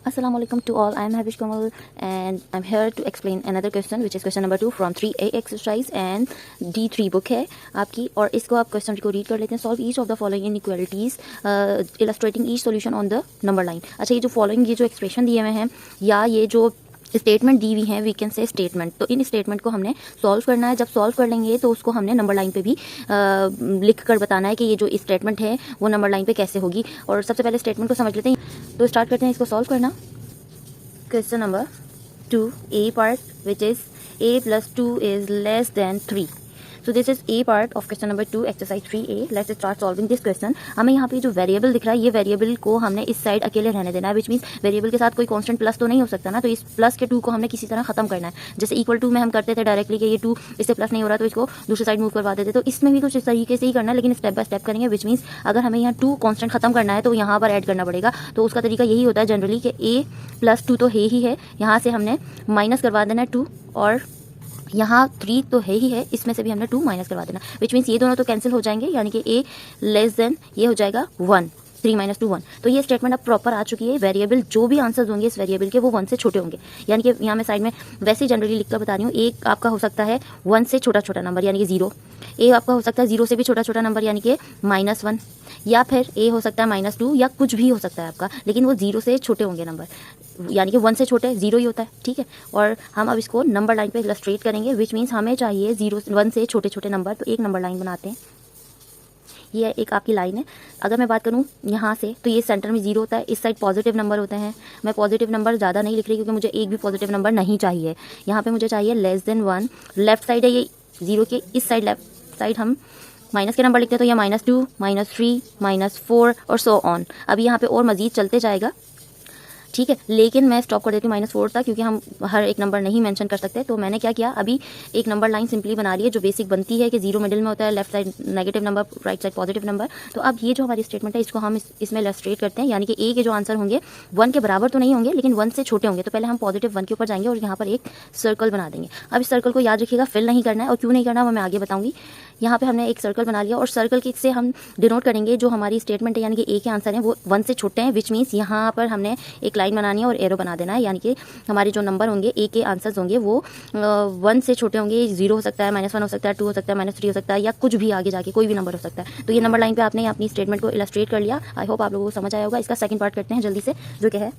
Assalamu alaikum to all. I am Habish Kamal and I'm here to explain another question which is question number 2 from 3A exercise and D3 book है आपकी। और इसको आप question को read कर लेते हैं। Solve each of the following inequalities illustrating each solution on the number line. अच्छा, ये जो फॉलोइंग ये जो एक्सप्रेशन दिए हुए हैं या ये जो स्टेटमेंट दी हुई हैं वी कैन से स्टेटमेंट, तो इन स्टेटमेंट को हमने सॉल्व करना है। जब सॉल्व कर लेंगे तो उसको हमने नंबर लाइन पे भी लिख कर बताना है कि ये जो स्टेटमेंट है वो नंबर लाइन पे कैसे होगी। और सबसे पहले स्टेटमेंट को समझ लेते हैं, तो स्टार्ट करते हैं इसको सॉल्व करना। Question number 2 A part which is a plus 2 is less than 3. So this is A part of question number 2 exercise 3A. Let's start solving this question. हमें यहाँ पे जो वेरिएबल दिख रहा है ये वेरिएबल को हमने इस साइड अकेले रहने देना है, विच मीन्स वेरिएबल के साथ कोई कांस्टेंट प्लस तो नहीं हो सकता ना, तो इस प्लस के 2 को हमने किसी तरह खत्म करना है। जैसे इक्वल टू में हम करते थे डायरेक्टली कि ये 2 इससे प्लस नहीं हो रहा तो इसको दूसरी साइड मूव करवा देते, तो इसमें भी कुछ इस तरीके से ही करना है, लेकिन स्टेप बाय स्टेप करेंगे। विच मीन्स अगर हमें यहाँ 2 कांस्टेंट खत्म करना है तो यहाँ पर ऐड करना पड़ेगा। तो उसका तरीका यही होता है जनरली कि A + 2 तो है ही है, यहाँ से हमने माइनस करवा देना है 2, और यहाँ 3 तो है ही है, इसमें से भी हमने 2 माइनस करवा देना, विच मीन्स ये दोनों तो कैंसिल हो जाएंगे, यानी कि A लेस देन ये हो जाएगा 1, 3 - 2 1। तो ये स्टेटमेंट अब प्रॉपर आ चुकी है। वेरिएबल जो भी आंसर्स होंगे इस वेरिएबल के वो 1 से छोटे होंगे, यानी कि यहाँ मैं साइड में वैसे ही जनरली लिखकर बता रही हूँ। एक आपका हो सकता है 1 से छोटा छोटा नंबर यानी कि 0, A आपका हो सकता है 0 से भी छोटा छोटा नंबर यानी कि -1, या फिर A हो सकता है -2 या कुछ भी हो सकता है आपका, लेकिन वो 0 से छोटे होंगे नंबर, यानी कि 1 से छोटे 0 ही होता है, ठीक है। और हम अब इसको नंबर लाइन पे इलस्ट्रेट करेंगे, विच मीन्स हमें चाहिए 1 से छोटे छोटे नंबर, तो एक नंबर लाइन बनाते हैं। ये एक आपकी लाइन है। अगर मैं बात करूँ यहाँ से तो ये सेंटर में 0 होता है, इस साइड पॉजिटिव नंबर होते हैं। मैं पॉजिटिव नंबर ज़्यादा नहीं लिख रही क्योंकि मुझे एक भी पॉजिटिव नंबर नहीं चाहिए। यहाँ पे मुझे चाहिए लेस देन 1। लेफ्ट साइड है ये 0 के, इस साइड लेफ्ट साइड हम माइनस के नंबर लिखते हैं, तो ये -2 -3 -4 और सो ऑन। अभी यहाँ पे और मजीद चलते जाएगा, ठीक है, लेकिन मैं स्टॉप कर देती हूँ -4 तक, क्योंकि हम हर एक नंबर नहीं मेंशन कर सकते। तो मैंने क्या किया, अभी एक नंबर लाइन सिंपली बना रही है जो बेसिक बनती है कि 0 मिडिल में होता है, left side negative number, right side positive number. तो अब ये जो हमारी स्टेटमेंट है इसको हम इसमें इलस्ट्रेट करते हैं, यानी कि A के जो आंसर होंगे 1 के बराबर तो नहीं होंगे लेकिन 1 से छोटे होंगे। तो पहले हम पॉजिटिव 1 के ऊपर जाएंगे और यहाँ पर एक सर्कल बना देंगे। अब इस सर्कल को याद रखिएगा, फिल नहीं करना है, और क्यों नहीं करना वो मैं आगे बताऊंगी। यहाँ पे हमने एक सर्कल बना लिया और सर्कल के से हम डिनोट करेंगे जो हमारी स्टेटमेंट है, यानी कि A के आंसर हैं वो 1 से छोटे हैं, विच मीन्स यहाँ पर हमने एक लाइन बनानी है और एरो बना देना है, यानी कि हमारे जो नंबर होंगे A के आंसर्स होंगे वो 1 से छोटे होंगे। 0 हो सकता है, -1 हो सकता है, 2 हो सकता है, -3 हो सकता है, या कुछ भी आगे जाके कोई भी नंबर हो सकता है। तो ये नंबर लाइन पे आपने अपनी स्टेटमेंट को इलस्ट्रेट कर लिया। आई होप आप लोगों को समझ आया होगा। इसका सेकंड पार्ट करते हैं जल्दी से, जो कि है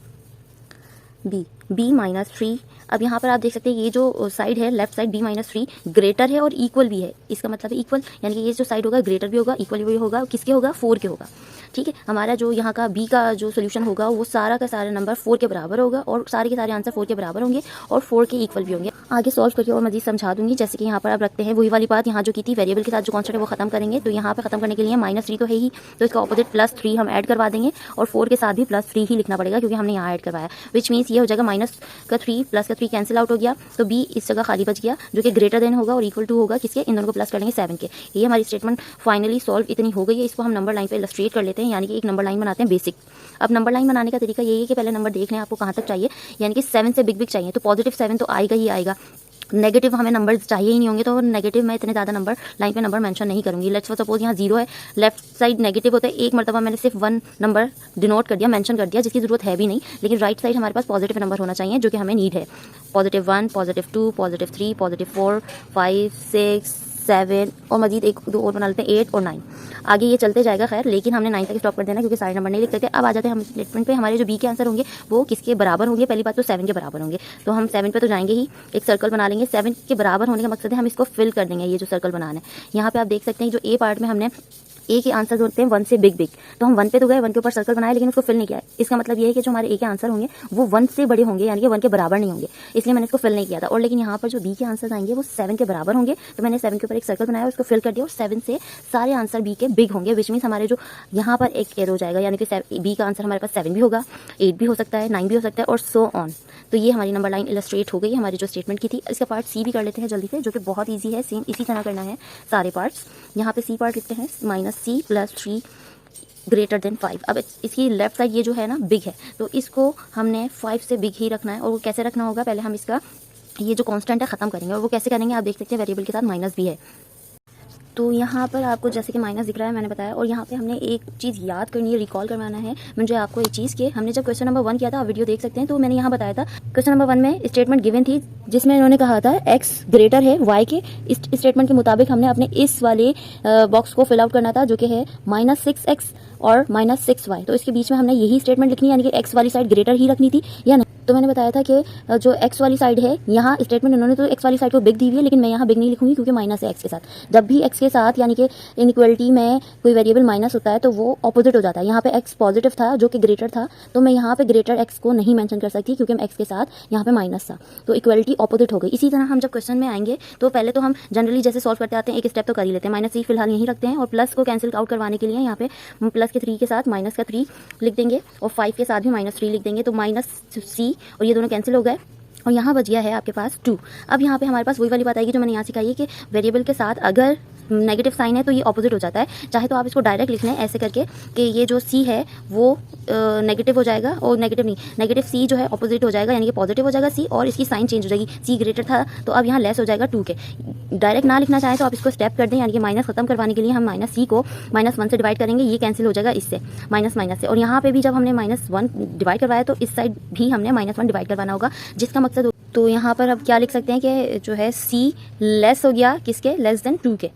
B -3। अब यहाँ पर आप देख सकते हैं ये जो साइड है लेफ्ट साइड B -3 ग्रेटर है और इक्वल भी है। इसका मतलब है इक्वल, यानी कि ये जो साइड होगा ग्रेटर भी होगा, इक्वल भी होगा। किसके होगा? 4 के होगा, ठीक है। हमारा जो यहाँ का B का जो सोल्यूशन होगा वो सारा का सारा नंबर 4 के बराबर होगा, और सारे के सारे आंसर 4 के बराबर होंगे और 4 के इक्वल भी होंगे। आगे सॉल्व करके और मजीद समझा दूंगी। जैसे कि यहाँ पर आप रखते हैं वही वाली बात यहाँ जो की थी, वेरिएबल के साथ जो कॉन्स्टेंट है वो खत्म करेंगे। तो यहाँ पे खत्म करने के लिए -3 तो है ही, तो इसका ऑपोजिट +3 हम ऐड करवा देंगे, और 4 के साथ भी +3 ही लिखना पड़ेगा क्योंकि हमने यहाँ ऐड करवाया। विच मीन्स ये हो जाएगा -3 +3 कैंसिल आउट हो गया, तो B इस जगह खाली बच गया जो कि ग्रेटर देन होगा और इक्वल टू होगा किसके? इन दोनों को प्लस कर लेंगे 7 के। ये हमारी स्टेटमेंट फाइनली सॉल्व इतनी हो गई है। इसको हम नंबर लाइन पे इलस्ट्रेट कर लेते हैं, यानी कि एक नंबर लाइन बनाते हैं बेसिक। अब नंबर लाइन बनाने का तरीका यही है कि पहले नंबर देख लें आपको कहाँ तक चाहिए, यानी कि 7 से बिग चाहिए, तो पॉजिटिव 7 तो आएगा ही आएगा। नेगेटिव हमें नंबर चाहिए ही नहीं होंगे, तो नेगेटिव मैं इतने ज़्यादा नंबर लाइन पे नंबर मेंशन नहीं करूंगी। लेट्स सपोज यहाँ 0 है, लेफ्ट साइड नेगेटिव होता है, एक मरतबा मैंने सिर्फ 1 नंबर डिनोट कर दिया, मेंशन कर दिया, जिसकी जरूरत है भी नहीं। लेकिन राइट साइड हमारे पास पॉजिटिव नंबर होना चाहिए जो कि हमें नीड है। +1 +2 +3 +4 5 6 7 और मजीद 1 2 और बना लेते हैं 8 और 9। आगे ये चलते जाएगा खैर, लेकिन हमने 9 तक स्टॉप कर देना क्योंकि सारे नंबर नहीं लिख सकते। अब आ जाते हैं हम स्टेटमेंट पे। हमारे जो B के आंसर होंगे वो किसके बराबर होंगे? पहली बात तो 7 के बराबर होंगे, तो हम 7 पे तो जाएंगे ही, एक सर्कल बना लेंगे। 7 के बराबर होने का मकसद है हम इसको फिल कर देंगे, ये जो सर्कल बनाना है। यहाँ पे आप देख सकते हैं जो A पार्ट में हमने A के आंसर होते हैं 1 से बिग, तो हम 1 पे तो गए, 1 के ऊपर सर्कल बनाया लेकिन उसको फिल नहीं किया। इसका मतलब ये है कि जो हमारे A के आंसर होंगे वो 1 से बड़े होंगे, यानी कि 1 के बराबर नहीं होंगे, इसलिए मैंने इसको फिल नहीं किया था। और लेकिन यहाँ पर जो B के आंसर आएंगे वो 7 के बराबर होंगे, तो मैंने 7 के ऊपर एक सर्कल बनाया, उसको फिल कर दिया, और 7 से सारे आंसर B के बिग होंगे, विच मीन्स हमारे जो यहाँ पर एक एरो जाएगा, यानी कि B का आंसर हमारे पास 7 भी होगा, 8 भी हो सकता है, 9 भी हो सकता है, और सो ऑन। तो ये हमारी नंबर लाइन इलस्ट्रेट हो गई हमारी जो स्टेटमेंट की थी। इसका पार्ट C भी कर लेते हैं जल्दी से, जो कि बहुत ईजी है। सेम इसी तरह करना है सारे पार्ट्स। यहाँ पे C पार्ट लिखते हैं -C +3 > 5। अब इसकी लेफ्ट साइड ये जो है ना बिग है, तो इसको हमने 5 से बिग ही रखना है। और वो कैसे रखना होगा? पहले हम इसका ये जो कांस्टेंट है खत्म करेंगे, और वो कैसे करेंगे आप देख सकते हैं, वेरिएबल के साथ माइनस भी है। तो यहाँ पर आपको जैसे कि माइनस दिख रहा है, मैंने बताया। और यहाँ पे हमने एक चीज़ याद करनी है, रिकॉल करवाना है मुझे आपको एक चीज़ के, हमने जब क्वेश्चन नंबर 1 किया था, आप वीडियो देख सकते हैं, तो मैंने यहाँ बताया था क्वेश्चन नंबर 1 में स्टेटमेंट गिवन थी जिसमें इन्होंने कहा था x ग्रेटर है y के। इस स्टेटमेंट के मुताबिक हमने अपने इस वाले बॉक्स को फिल आउट करना था जो कि है -6x और -6y। तो इसके बीच में हमने यही स्टेटमेंट लिखनी है, यानी कि x वाली साइड ग्रेटर ही रखनी थी या नहीं। तो मैंने बताया था कि जो x वाली साइड है, यहाँ स्टेटमेंट इन्होंने तो x वाली साइड को बिग दी हुई है, लेकिन मैं यहाँ बिग नहीं लिखूंगी क्योंकि माइनस है x के साथ। जब भी x के साथ यानी कि इनइक्वालिटी में कोई वेरिएबल माइनस होता है तो वो ऑपोजिट हो जाता है। यहाँ पे x पॉजिटिव था जो कि ग्रेटर था, तो मैं यहाँ पे ग्रेटर x को नहीं मेंशन कर सकती क्योंकि x के साथ यहाँ पे माइनस था, तो इक्वालिटी ऑपोजिट हो गई। इसी तरह हम जब क्वेश्चन में आएंगे तो पहले तो हम जनरली जैसे सॉल्व करते आते हैं, एक स्टेप तो कर ही लेते हैं। -3 फिलहाल यहीं रखते हैं और प्लस को कैंसिल आउट करवाने के लिए यहाँ पे प्लस के 3 के साथ माइनस का 3 लिख देंगे और 5 के साथ भी -3 लिख देंगे, तो -c और ये दोनों कैंसिल हो गए और यहाँ बच गया है आपके पास 2। अब यहाँ पे हमारे पास वही वाली बात आएगी जो मैंने यहाँ सिखाई है कि वेरिएबल के साथ अगर नेगेटिव साइन है तो ये ऑपोजिट हो जाता है। चाहे तो आप इसको डायरेक्ट लिख लें ऐसे करके कि ये जो सी है वो नेगेटिव हो जाएगा, और नेगेटिव सी जो है ऑपोजिट हो जाएगा, यानी कि पॉजिटिव हो जाएगा सी, और इसकी साइन चेंज हो जाएगी। सी ग्रेटर था तो अब यहाँ लेस हो जाएगा 2 के। डायरेक्ट ना लिखना चाहें तो आप इसको स्टेप कर दें, यानी कि माइनस खत्म करवाने के लिए हम माइनस सी को -1 से डिवाइड करेंगे, ये कैंसिल हो जाएगा इससे माइनस से। और यहाँ पे भी जब हमने -1 डिवाइड करवाया तो इस साइड भी हमने -1 डिवाइड करवाना होगा, जिसका मकसद। तो यहाँ पर अब क्या लिख सकते हैं कि जो है सी लेस हो गया किसके, लेस देन 2 के,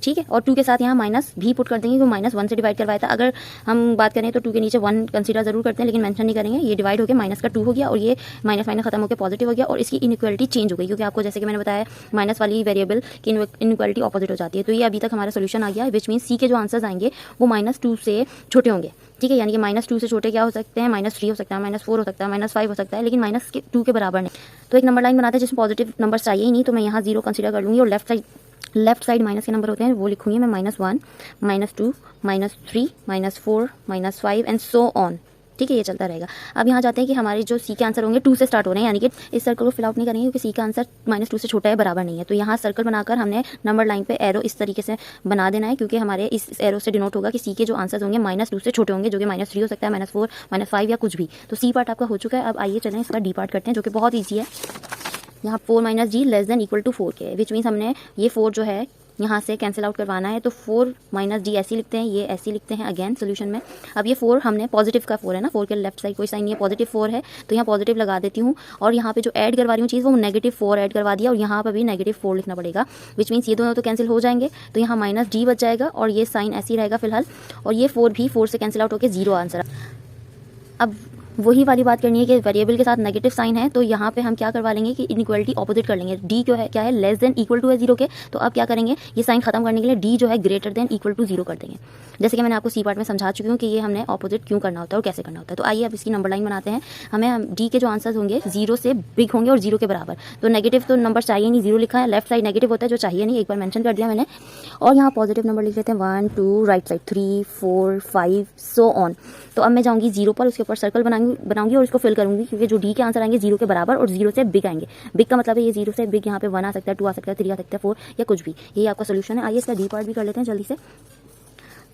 ठीक है। और 2 के साथ यहाँ माइनस भी पुट कर देंगे क्योंकि -1 से डिवाइड करवाया था। अगर हम बात करें तो 2 के नीचे 1 कंसीडर जरूर करते हैं, लेकिन मेंशन नहीं करेंगे। ये डिवाइड होकर माइनस का 2 हो गया और ये माइनस खत्म होकर पॉजिटिव हो गया, और इसकी इनइक्वालिटी चेंज हो गई क्योंकि आपको जैसे कि मैंने बताया माइनस वाली वेरिएबल की इनइक्वालिटी ऑपोजिट हो जाती है। तो ये अभी तक हमारा सोल्यूशन आ गया, विच मीन सी के जो आंसर्स आएंगे वो -2 से छोटे होंगे, ठीक है। यानी कि -2 से छोटे क्या हो सकते हैं, -3 हो सकता है, -4 हो सकता है, -5 हो सकता है, लेकिन -2 के बराबर नहीं। तो एक नंबर लाइन बनाते हैं जिसमें पॉजिटिव नंबर चाहिए ही नहीं, तो मैं यहाँ 0 कंसीडर कर लूँगी और लेफ्ट साइड माइनस के नंबर होते हैं वो लिखूंगी मैं -1 -2 -3 -4 -5 एंड सो ऑन, ठीक है। ये चलता रहेगा। अब यहाँ जाते हैं कि हमारे जो सी के आंसर होंगे 2 से स्टार्ट हो रहे हैं, यानी कि इस सर्कल को फिल आउट नहीं करेंगे क्योंकि सी का आंसर -2 से छोटा है, बराबर नहीं है। तो यहाँ सर्कल बनाकर हमने नंबर लाइन पे एरो इस तरीके से बना देना है, क्योंकि हमारे इस एरो से डिनोट होगा कि सी के जो आंसर्स होंगे -2 से छोटे होंगे, जो कि -3 हो सकता है, -4 -5 या कुछ भी। तो सी पार्ट आपका हो चुका है। अब आइए चलें इसका डी पार्ट करते हैं, जो कि बहुत ईजी है। यहाँ 4 - g less than equal to 4 के, विच मीन्स हमने ये 4 जो है यहाँ से कैंसिल आउट करवाना है, तो 4 - g ऐसे लिखते हैं, ये ऐसे लिखते हैं अगेन सोल्यूशन में। अब ये 4 हमने पॉजिटिव का 4 है ना, 4 के लेफ्ट साइड कोई साइन नहीं है, पॉजिटिव 4 है, तो यहाँ पॉजिटिव लगा देती हूँ। और यहाँ पे जो ऐड करवा रही हूँ चीज़ वो -4 ऐड करवा दिया, और यहाँ पर भी -4 लिखना पड़ेगा, विच मीन्स ये दोनों तो कैंसिल हो जाएंगे, तो यहाँ -g बच जाएगा और ये साइन ऐसे ही रहेगा फिलहाल, और ये 4 भी 4 से कैंसिल आउट होकर 0 आंसर। अब वही वाली बात करनी है कि वेरिएबल के साथ नेगेटिव साइन है, तो यहाँ पे हम क्या करवा लेंगे कि इनइक्वालिटी ऑपोजिट कर लेंगे। डी क्या है लेस देन इक्वल टू है 0 के, तो अब क्या करेंगे, ये साइन खत्म करने के लिए डी जो है ग्रेटर देन इक्वल टू 0 कर देंगे। जैसे कि मैंने आपको सी पार्ट में समझा चुकी हूँ कि ये हमने ऑपोजिट क्यों करना होता है और कैसे करना होता है। तो आइए अब इसकी नंबर लाइन बनाते हैं। हमें डी के जो आंसर्स होंगे 0 से बिग होंगे और 0 के बराबर, तो नेगेटिव तो नंबर चाहिए नहीं, 0 लिखा है, लेफ्ट साइड नेगेटिव होता है जो चाहिए नहीं, एक बार मेंशन कर दिया मैंने। और यहाँ पॉजिटिव नंबर लिख लेते हैं 1 2, राइट साइड 3 4 5 सो ऑन। तो अब मैं जाऊँगी 0 पर, उसके ऊपर सर्कल बनाऊंगी और इसको फिल करूंगी, क्योंकि जो डी के आंसर आएंगे 0 के बराबर और 0 से बिग आएंगे। बिग का मतलब है ये 0 से बिग, यहाँ पे 1 आ सकता है, 2 आ सकता है, 3 आ सकता है, 4 या कुछ भी। ये आपका सोल्यूशन है। आइए इसका डी पार्ट भी कर लेते हैं जल्दी से।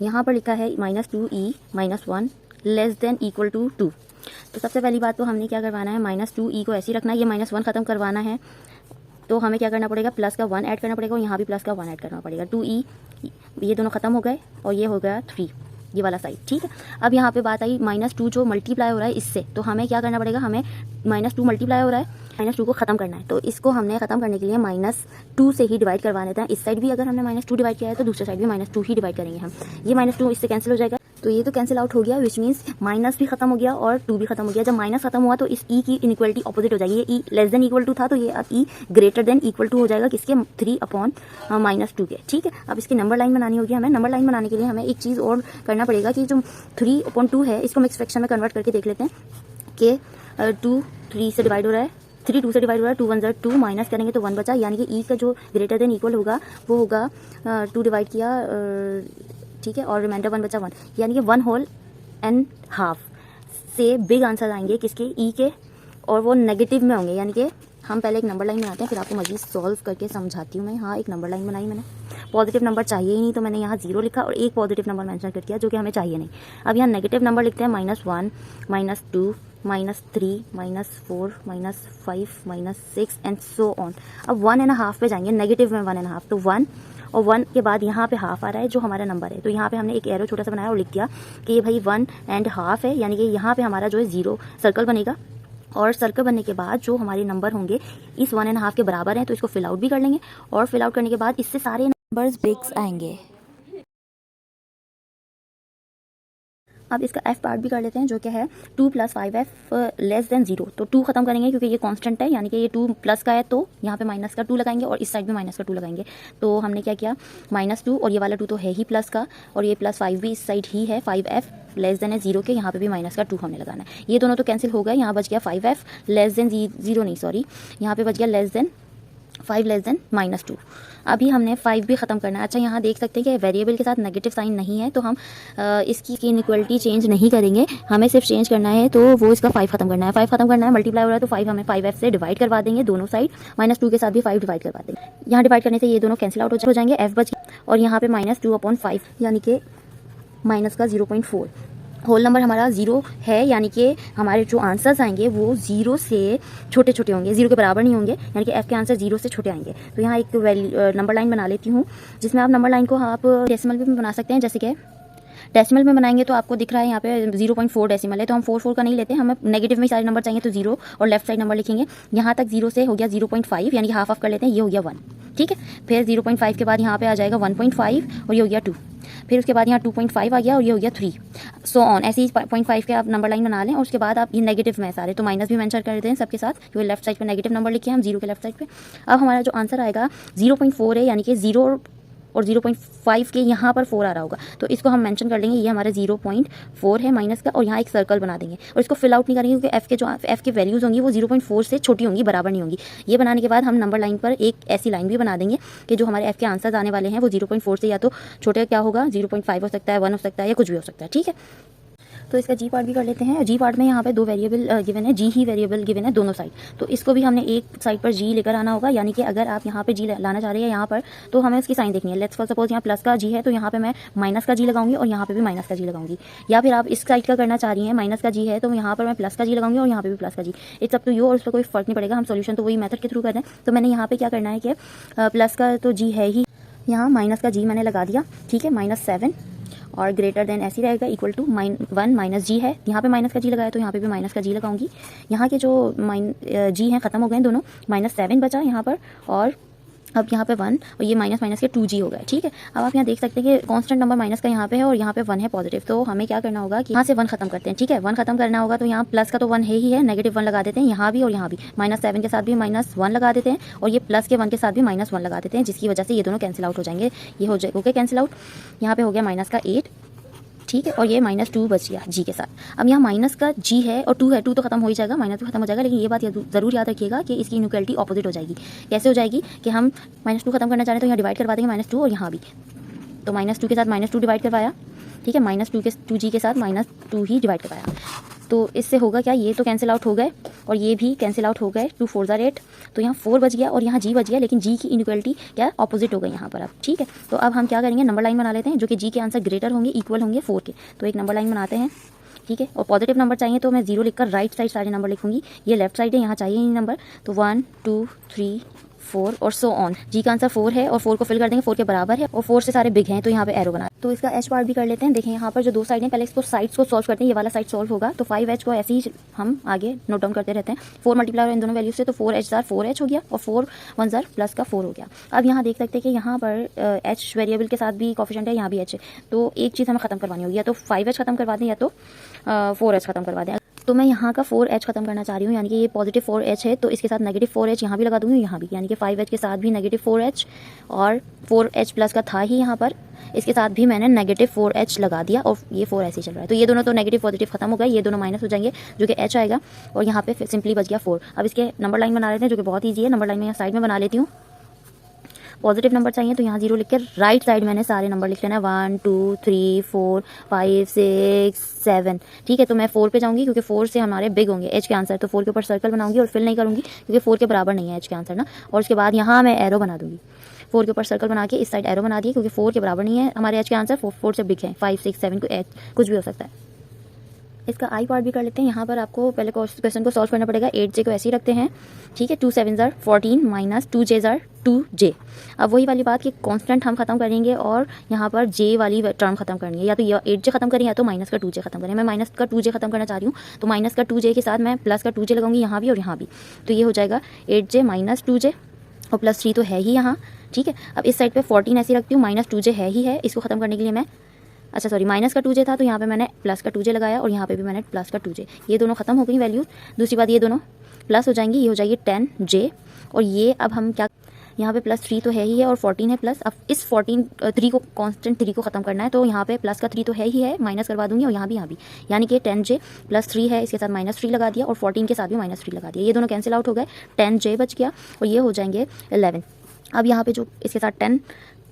यहाँ पर लिखा है -2e -1 less than equal to 2। तो सबसे पहली बात तो हमने क्या करवाना है, -2e को ऐसे ही रखना है, ये -1 खत्म करवाना है, तो हमें क्या करना पड़ेगा, प्लस का 1 ऐड करना पड़ेगा, और यहाँ भी प्लस का 1 ऐड करना पड़ेगा। 2e ये दोनों खत्म हो गए और ये हो गया 3, ये वाला साइड, ठीक है। अब यहाँ पे बात आई -2 जो मल्टीप्लाई हो रहा है इससे, तो हमें क्या करना पड़ेगा, हमें -2 मल्टीप्लाई हो रहा है, -2 को खत्म करना है, तो इसको हमने खत्म करने के लिए -2 से ही डिवाइड करवा देते हैं। इस साइड भी अगर हमने -2 डिवाइड किया है तो दूसरे साइड भी -2 ही डिवाइड करेंगे हम। ये -2 इससे कैंसिल हो जाएगा, तो ये तो कैंसिल आउट हो गया, विच मीन्स माइनस भी खत्म हो गया और 2 भी खत्म हो गया। जब माइनस खत्म हुआ तो इस ई की इनइक्वालिटी ऑपोजिट हो जाएगी। ये ई लेस देन इक्वल टू था, तो ये अब ई ग्रेटर देन इक्वल टू हो जाएगा किसके, 3/-2 के, ठीक है। अब इसकी नंबर लाइन बनानी होगी हमें। नंबर लाइन बनाने के लिए हमें एक चीज़ और करना पड़ेगा कि जो 3/2 है इसको मिक्स फ्रैक्शन में कन्वर्ट करके देख लेते हैं कि 2 3 से डिवाइड हो रहा है, 3 2 से डिवाइड हो रहा है, 2 1 ज़ा 2, माइनस करेंगे तो 1 बचा, यानी कि ई का जो ग्रेटर देन इक्वल होगा वो होगा 2 डिवाइड किया, ठीक है, और रिमाइंडर 1 बचा 1, यानी कि 1/2 से बिग आंसर आएंगे किसके, ई के, और वो नेगेटिव में होंगे। यानी कि हम पहले एक नंबर लाइन बनाते हैं, फिर आपको मजीद सॉल्व करके समझाती हूँ मैं। हाँ, एक नंबर लाइन बनाई मैंने, पॉजिटिव नंबर चाहिए ही नहीं तो मैंने यहाँ 0 लिखा और एक पॉजिटिव नंबर मेंशन कर दिया जो कि हमें चाहिए नहीं। अब यहाँ नेगेटिव नंबर लिखते हैं -1 -2 -3 -4 -5 -6 एंड सो ऑन। अब 1.5 पे जाएंगे, नेगेटिव में 1.5, तो 1 और 1 के बाद यहाँ पे हाफ आ रहा है जो हमारा नंबर है। तो यहाँ पे हमने एक एरो छोटा सा बनाया और लिख दिया कि ये भाई 1.5 है, यानी कि यहाँ पे हमारा जो है 0 सर्कल बनेगा। और सर्कल बनने के बाद जो हमारे नंबर होंगे इस 1.5 के बराबर हैं, तो इसको फिल आउट भी कर लेंगे। और फिल आउट करने के बाद इससे सारे नंबर्स बिग्स आएंगे। अब इसका एफ पार्ट भी कर लेते हैं, जो क्या है 2 + 5f लेस देन 0। तो 2 खत्म करेंगे क्योंकि ये कांस्टेंट है, यानी कि ये 2 प्लस का है तो यहाँ पे माइनस का 2 लगाएंगे और इस साइड में माइनस का 2 लगाएंगे। तो हमने क्या किया -2 और ये वाला 2 तो है ही प्लस का, और ये +5 भी इस साइड ही है। 5f लेस देन है 0 के, यहाँ पे भी माइनस का 2 हमने लगाना है। ये दोनों तो कैंसिल हो गए, यहाँ बच गया 5f लेस देन 0 नहीं सॉरी, यहाँ पे बच गया लेस देन 5 लेस देन -2। अभी हमने 5 भी ख़त्म करना है। अच्छा, यहाँ देख सकते हैं कि वेरिएबल के साथ नेगेटिव साइन नहीं है, तो हम इसकी इनइक्वालिटी चेंज नहीं करेंगे, हमें सिर्फ चेंज करना है। तो वो इसका 5 खत्म करना है। 5 खत्म करना है, मल्टीप्लाई हो रहा है तो 5 हमें 5f से डिवाइड करवा देंगे दोनों साइड। -2 के साथ भी 5 डिवाइड करवा देंगे। यहाँ डिवाइड करने से ये दोनों कैंसिल आउट हो जाएंगे, f बच गया और यहाँ पे -2/5 यानी कि माइनस का 0.4। होल नंबर हमारा 0 है, यानी कि हमारे जो आंसर्स आएंगे वो 0 से छोटे छोटे होंगे, 0 के बराबर नहीं होंगे, यानी कि f के आंसर 0 से छोटे आएंगे। तो यहाँ एक नंबर लाइन बना लेती हूँ, जिसमें आप नंबर लाइन को आप डेसिमल में बना सकते हैं। जैसे कि डेसिमल में बनाएंगे तो आपको दिख रहा है यहाँ पे 0.4 डेसिमल है, तो हम 4 का नहीं लेते, हमें नेगेटिव में सारे नंबर चाहिए तो 0 और लेफ्ट साइड नंबर लिखेंगे। यहाँ तक 0 से हो गया 0.5, यानी कि हाफ ऑफ कर लेते हैं, ये हो गया 1, ठीक है। फिर 0.5 के बाद यहाँ पे आ जाएगा 1.5 और ये हो गया 2। फिर उसके बाद यहाँ 2.5 आ गया और ये हो गया 3, सो ऑन। ऐसे ही 0.5 के आप नंबर लाइन बना लें और उसके बाद आप ये नेगेटिव में सारे तो माइनस भी मेंशन कर देते हैं सबके साथ, क्योंकि लेफ्ट साइड पे नेगेटिव नंबर लिखे हैं हम 0 के लेफ्ट साइड पे। अब हमारा जो आंसर आएगा 0.4 है, यानी कि 0 और 0.5 के यहाँ पर 4 आ रहा होगा, तो इसको हम मेंशन कर लेंगे, ये हमारा 0.4 है माइनस का, और यहाँ एक सर्कल बना देंगे और इसको फिल आउट नहीं करेंगे क्योंकि f के वैल्यूज़ होंगी वो 0.4 से छोटी होंगी, बराबर नहीं होंगी। ये बनाने के बाद हम नंबर लाइन पर एक ऐसी लाइन भी बना देंगे कि जो हमारे f के आंसर्स आने वाले हैं वो 0.4 से या तो छोटे क्या होगा, 0.5 हो सकता है, 1 हो सकता है, या कुछ भी हो सकता है, ठीक है। तो इसका जी पार्ट भी कर लेते हैं। जी पार्ट में यहाँ पे 2 वेरिएबल गिवन है, जी ही वेरिएबल गिवन है दोनों साइड, तो इसको भी हमने एक साइड पर जी लेकर आना होगा। यानी कि अगर आप यहाँ पे जी लाना चाह रहे हैं यहाँ पर, तो हमें उसकी साइन देखनी है। लेट्स सपोज यहाँ प्लस का जी है, तो यहाँ पे मैं माइनस का जी लगाऊंगी और यहाँ पे भी माइनस का जी लगाऊंगी। या फिर आप इस साइड का करना चाह रही हैं, माइनस का जी है तो यहाँ पर मैं प्लस का जी लगाऊंगी और यहाँ पे भी प्लस का जी। इट्स अप टू यू, और उस पर कोई फर्क नहीं पड़ेगा, हम सोल्यूशन तो वही मेथड के थ्रू करते हैं। तो मैंने यहाँ पे क्या करना है कि प्लस का तो जी है ही, यहाँ माइनस का जी मैंने लगा दिया, ठीक है, -7 और ग्रेटर देन ऐसी रहेगा इक्वल टू -1 माइनस जी है। यहाँ पे माइनस का जी लगाया तो यहाँ पे भी माइनस का जी लगाऊंगी। यहाँ के जो जी हैं ख़त्म हो गए दोनों, -7 बचा यहाँ पर, और अब यहाँ पे 1 और ये माइनस के 2g हो गए, ठीक है। अब आप यहाँ देख सकते हैं कि कांस्टेंट नंबर माइनस का यहाँ पे है और यहाँ पे 1 है पॉजिटिव, तो हमें क्या करना होगा कि यहाँ से 1 खत्म करते हैं, ठीक है। 1 खत्म करना होगा तो यहाँ प्लस का तो 1 है ही है, -1 लगा देते हैं यहाँ भी और यहाँ भी। -7 के साथ भी -1 लगा देते हैं और ये प्लस के 1 के साथ भी -1 लगा देते हैं, जिसकी वजह से ये दोनों कैंसिल आउट हो जाएंगे। ये हो जाएगा कैंसिल आउट, यहाँ पे हो गया -8, ठीक है, और ये -2 बच गया जी के साथ। अब यहाँ माइनस का जी है और 2 है, 2 तो खत्म हो ही जाएगा, -2 खत्म हो जाएगा, लेकिन ये बात जरूर याद रखिएगा कि इसकी इनइक्वालिटी ऑपोजिट हो जाएगी। कैसे हो जाएगी कि हम -2 खत्म करना चाह रहे हैं तो यहाँ डिवाइड करवा देंगे -2 और यहाँ भी, तो -2 के साथ -2 डिवाइड करवाया, ठीक है, -2g के साथ -2 ही डिवाइड करवाया। तो इससे होगा क्या, ये तो कैंसिल आउट हो गए और ये भी कैंसिल आउट हो गए, 2 4 ज़ा 8, तो यहाँ 4 बच गया और यहाँ जी बच गया, लेकिन जी की इनइक्वालिटी क्या ऑपोजिट हो गई यहाँ पर अब, ठीक है। तो अब हम क्या करेंगे, नंबर लाइन बना लेते हैं जो कि जी के आंसर ग्रेटर होंगे, इक्वल होंगे 4 के। तो एक नंबर लाइन बनाते हैं, ठीक है, और पॉजिटिव नंबर चाहिए तो मैं 0 लिखकर राइट साइड सारे नंबर लिखूंगी। ये लेफ्ट साइड है, यहाँ चाहिए ही नंबर, तो 1 2 3 4 और सो ऑन। जी का आंसर 4 है और 4 को फिल कर देंगे, 4 के बराबर है और 4 से सारे बिग हैं, तो यहाँ पे एरो बना। तो इसका एच पार्ट भी कर लेते हैं। देखें यहाँ पर जो 2 साइड हैं, पहले इसको साइड्स को सॉल्व करते हैं, ये वाला साइड सॉल्व होगा तो 5h को ऐसे ही हम आगे नोट डाउन करते रहते हैं। 4 मल्टीप्लाई इन दोनों वैल्यू से, तो 4h 4h हो गया और 4 1 प्लस का 4 हो गया। अब यहाँ देख सकते हैं कि यहाँ पर h वेरिएबल के साथ भी कॉफिशेंट है, यहाँ भी h है, तो एक चीज़ हमें खत्म करवानी होगी, या तो 5h खत्म करवा दें या तो 4h खत्म करवा दें। तो मैं यहाँ का 4h खत्म करना चाह रही हूँ, यानी कि ये पॉजिटिव 4h है, तो इसके साथ नेगेटिव 4h यहाँ भी लगा दूंगी, यहाँ भी, यानी कि 5h के साथ भी नेगेटिव 4h और 4h प्लस का था ही यहाँ पर, इसके साथ भी मैंने नेगेटिव 4h लगा दिया और ये 4 ऐसे ही चल रहा है। तो ये दोनों तो नेगेटिव पॉजिटिव खत्म हो गए, ये दोनों माइनस हो जाएंगे जो कि h आएगा और यहाँ पे सिंपली बच गया 4। अब इसके नंबर लाइन बना लेते हैं जो कि बहुत ईजी है। नंबर लाइन में यहाँ साइड में बना लेती हूँ। पॉजिटिव नंबर चाहिए तो यहाँ 0 लिख के राइट साइड मैंने सारे नंबर लिख लेना है, 1 2 3 4 5 6 7, ठीक है। तो मैं 4 पे जाऊंगी क्योंकि 4 से हमारे बिग होंगे एच के आंसर, तो 4 के ऊपर सर्कल बनाऊंगी और फिल नहीं करूंगी क्योंकि 4 के बराबर नहीं है एच के आंसर ना। और उसके बाद यहाँ मैं एरो बना दूंगी, 4 के ऊपर सर्कल बना के इस साइड एरो बना दिए क्योंकि 4 के बराबर नहीं है हमारे एच के आंसर, 4 से बिग है, 5 6 7 को एच कुछ भी हो सकता है। इसका आई पार्ट भी कर लेते हैं। यहाँ पर आपको पहले क्वेश्चन को सॉल्व करना पड़ेगा। 8j को ऐसे ही रखते हैं, ठीक है। 2 7 ज़ार 14 माइनस 2j ज़ार 2j। अब वही वाली बात कि कांस्टेंट हम खत्म करेंगे और यहाँ पर j वाली टर्म खत्म करनी है, या तो ये 8j खत्म करें या तो माइनस का 2j खत्म करें। मैं माइनस का 2j खत्म करना चाह रही हूँ, तो माइनस का 2j के साथ मैं प्लस का 2j लगाऊंगी यहाँ भी और यहाँ भी, तो ये हो जाएगा 8j माइनस 2j और प्लस 3 तो है ही यहाँ, ठीक है। अब इस साइड पे 14 ऐसी रखती हूँ, माइनस 2j है ही है, इसको खत्म करने के लिए मैं अच्छा सॉरी माइनस का 2j था तो यहाँ पे मैंने प्लस का 2j लगाया और यहाँ पे भी मैंने प्लस का 2j। ये दोनों खत्म हो गई वैल्यूज। दूसरी बात ये दोनों प्लस हो जाएंगी, ये हो जाएगी 10j और ये अब हम क्या, यहाँ पे प्लस 3 तो है ही है और 14 है प्लस। अब इस 3 को कांस्टेंट 3 को खत्म करना है, तो यहाँ पे प्लस का 3 तो है ही है, माइनस करवा दूंगी और यहाँ भी, यानी कि 10j प्लस 3 है, इसके साथ माइनस 3 लगा दिया और 14 के साथ भी माइनस 3 लगा दिया। ये दोनों कैंसिल आउट हो गए, 10j बच गया और ये हो जाएंगे 11। अब यहाँ पे जो इसके साथ 10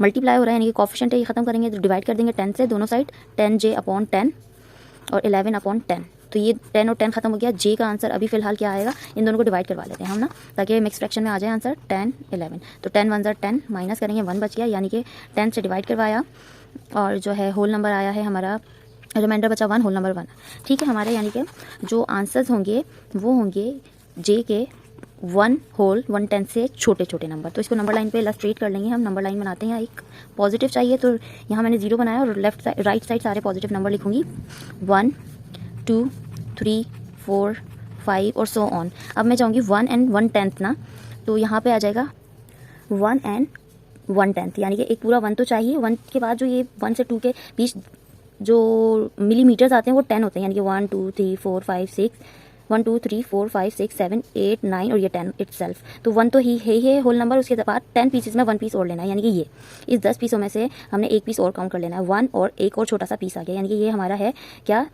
मल्टीप्लाई हो रहा है यानी कि कॉफिशिएंट है, ये खत्म करेंगे तो डिवाइड कर देंगे 10 से दोनों साइड, 10j अपॉन 10 और 11 अपॉन 10। तो ये 10 और 10 खत्म हो गया। j का आंसर अभी फिलहाल क्या आएगा, इन दोनों को डिवाइड करवा लेते हैं हम ना, ताकि मिक्स फ्रैक्शन में आ जाए आंसर 10 11। तो 10 1 10 माइनस करेंगे 1 बच गया, यानी कि 10 से डिवाइड करवाया और जो है होल नंबर आया है हमारा, रिमाइंडर बचा 1, होल नंबर 1, ठीक है हमारे। यानी कि जो आंसर्स होंगे वो होंगे j के 1 होल 1/10 से छोटे छोटे नंबर। तो इसको नंबर लाइन पे इलस्ट्रेट कर लेंगे हम। नंबर लाइन बनाते हैं, एक पॉजिटिव चाहिए तो यहाँ मैंने 0 बनाया और लेफ्ट साइड राइट साइड सारे पॉजिटिव नंबर लिखूंगी, 1 2 3 4 5 और सो ऑन। अब मैं जाऊँगी 1 and 1/10 ना, तो यहाँ पे आ जाएगा 1 and 1/10, यानी कि एक पूरा 1 तो चाहिए। 1 के बाद जो ये 1 से 2 के बीच जो मिलीमीटर्स आते हैं वो 10 होते हैं, यानी कि 1 2 3 4 5 6 1 2 3 4 5 6 7 8 9 और ये 10 इटसेल्फ। तो 1 तो ही है होल नंबर, उसके बाद 10 पीसेस में 1 पीस और लेना है, यानी कि ये इस 10 पीसों में से हमने एक पीस और काउंट कर लेना है, 1 और एक और छोटा सा पीस आ गया, यानी कि ये हमारा है क्या,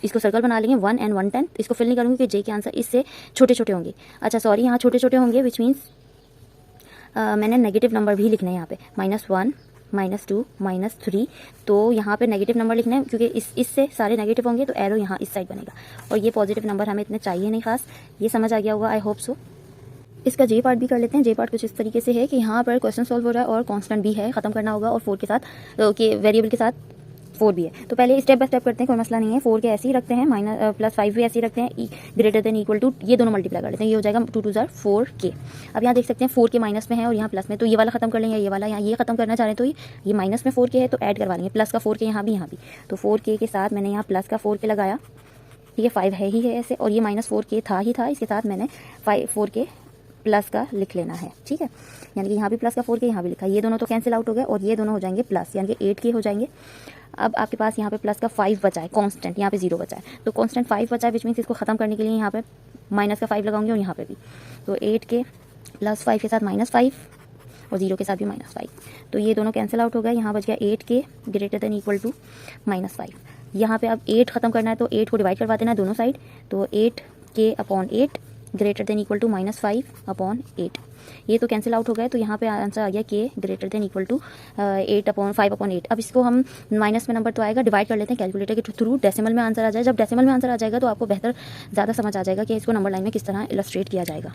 इसको सर्कल बना लेंगे 1 and 1/10। इसको फिल नहीं करूँगी कि जे के आंसर इससे छोटे छोटे होंगे। अच्छा सॉरी, यहाँ छोटे छोटे होंगे विच मीन्स मैंने नेगेटिव नंबर भी लिखने हैं यहाँ पे, -1 -2 -3। तो यहाँ पे नेगेटिव नंबर लिखना है क्योंकि इससे सारे नेगेटिव होंगे, तो एरो यहाँ इस साइड बनेगा और ये पॉजिटिव नंबर हमें इतने चाहिए नहीं खास। ये समझ आ गया होगा, आई होप सो। इसका जे पार्ट भी कर लेते हैं। जे पार्ट कुछ इस तरीके से है कि यहाँ पर क्वेश्चन सॉल्व हो रहा है और कांस्टेंट भी है, खत्म करना होगा और 4 के साथ के वेरिएबल के साथ 4 भी है। तो पहले स्टेप बाय स्टेप करते हैं, कोई मसला नहीं है। 4 के ऐसे ही रखते हैं, +5 भी ऐसे ही रखते हैं, ग्रेटर देन इक्वल टू ये दोनों मल्टीप्लाई कर लेते हैं, ये हो जाएगा 2 2 ज़ार 4k। अब यहाँ देख सकते हैं 4k माइनस में है और यहाँ प्लस में, तो ये वाला खत्म कर लेंगे, ये वाला यहाँ ये खत्म करना चाह रहे हैं तो ये माइनस में 4k है तो ऐड करवा लेंगे, प्लस का 4k यहाँ भी। तो 4k के साथ मैंने यहाँ प्लस का 4k लगाया, ठीक है 5 है ही है ऐसे, और ये -4k था ही था, इसके साथ मैंने 4k प्लस का लिख लेना है, ठीक है। यानी कि यहाँ भी प्लस का 4k यहाँ भी लिखा है, ये दोनों तो कैंसिल आउट हो गए और ये दोनों हो जाएंगे प्लस, यानी कि 8k हो जाएंगे। अब आपके पास यहाँ पे प्लस का 5 बचा है कांस्टेंट, यहाँ पे 0 बचा है, तो कांस्टेंट 5 बचा है विच मीन्स इसको खत्म करने के लिए यहाँ पे माइनस का 5 लगाऊंगी और यहाँ पे भी, तो 8k +5 के साथ -5 और 0 के साथ भी -5, तो ये दोनों कैंसिल आउट हो गए। यहाँ बच गया 8k greater than equal to -5। यहाँ पे अब 8 खत्म करना है तो 8 को डिवाइड करवा देना है दोनों साइड, तो 8k upon 8 greater than equal to -5 upon 8। ये तो कैंसिल आउट हो गए, तो यहाँ पे आंसर आ गया k greater than equal to 5 upon 8। अब इसको हम माइनस में नंबर तो आएगा, डिवाइड कर लेते हैं कैलकुलेटर के थ्रू, डेसिमल में आंसर आ जाए। जब डेसिमल में आंसर आ जाएगा तो आपको बेहतर ज़्यादा समझ आ जाएगा कि इसको नंबर लाइन में किस तरह इलस्ट्रेट किया जाएगा।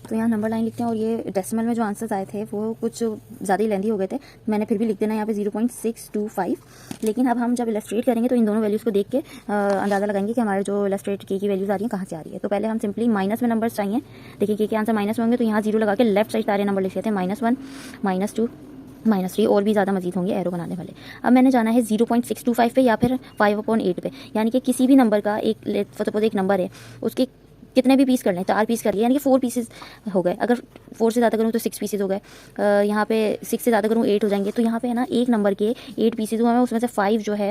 तो यहाँ नंबर लाइन लिखते हैं और ये डेसिमल में जो आंसर्स आए थे वो कुछ ज़्यादा ही लेंदी हो गए थे, मैंने फिर भी लिख देना यहाँ पे 0.625। लेकिन अब हम जब इलस्ट्रेट करेंगे तो इन दोनों वैल्यूज़ को देख के अंदाज़ा लगाएंगे कि हमारे जो इलस्ट्रेट की वैल्यूज़ आ रही हैं कहाँ से आ रही है। तो पहले हम सिंपली माइनस में नंबर्स चाहिए, देखिए के आंसर माइनस में होंगे तो यहाँ 0 लगा के लेफ्ट साइड सारे नंबर लिख लेते हैं, -1 -2 -3 और भी ज़्यादा मजीद होंगे एरो बनाने वाले। अब मैंने जाना है 0.625 पे या फिर 5/8 पे, यानी कि किसी भी नंबर का एक सपोज एक नंबर है उसके कितने भी पीस कर लें, 4 पीस करिए, यानी कि 4 पीसेस हो गए। अगर 4 से ज़्यादा करूँ तो 6 पीसेस हो गए, यहाँ पे 6 से ज़्यादा करूँ 8 हो जाएंगे। तो यहाँ पे है ना एक नंबर के 8 पीसेस हुए हैं, उसमें से 5 जो है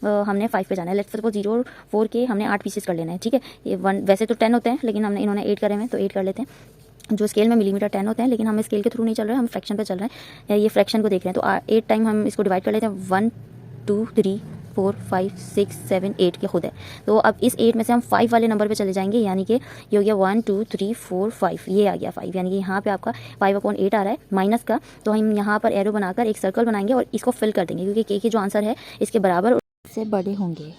हमने 5 पे जाना है। लेट्स सपोज 0 और 4 के हमने 8 पीसेस कर लेना है, ठीक है। ये 1 वैसे तो 10 होते हैं लेकिन हमने इन्होंने 8 करे हैं तो 8 कर लेते हैं। जो स्केल में मिलीमीटर 10 होते हैं, लेकिन हम स्केल के थ्रू नहीं चल रहे हैं, हम फ्रैक्शन पे चल रहे हैं, ये फ्रैक्शन को देख रहे हैं। तो 8 टाइम हम इसको डिवाइड कर लेते हैं, 1 2 3 4 5 6 7 8 के खुद है। तो अब इस 8 में से हम 5 वाले नंबर पे चले जाएंगे, यानी कि ये हो गया 1 2 3 4 5, ये आ गया 5, यानी कि यहाँ पे आपका 5/8 आ रहा है माइनस का। तो हम यहाँ पर एरो बनाकर एक सर्कल बनाएंगे और इसको फिल कर देंगे क्योंकि के जो आंसर है इसके बराबर से बड़े होंगे।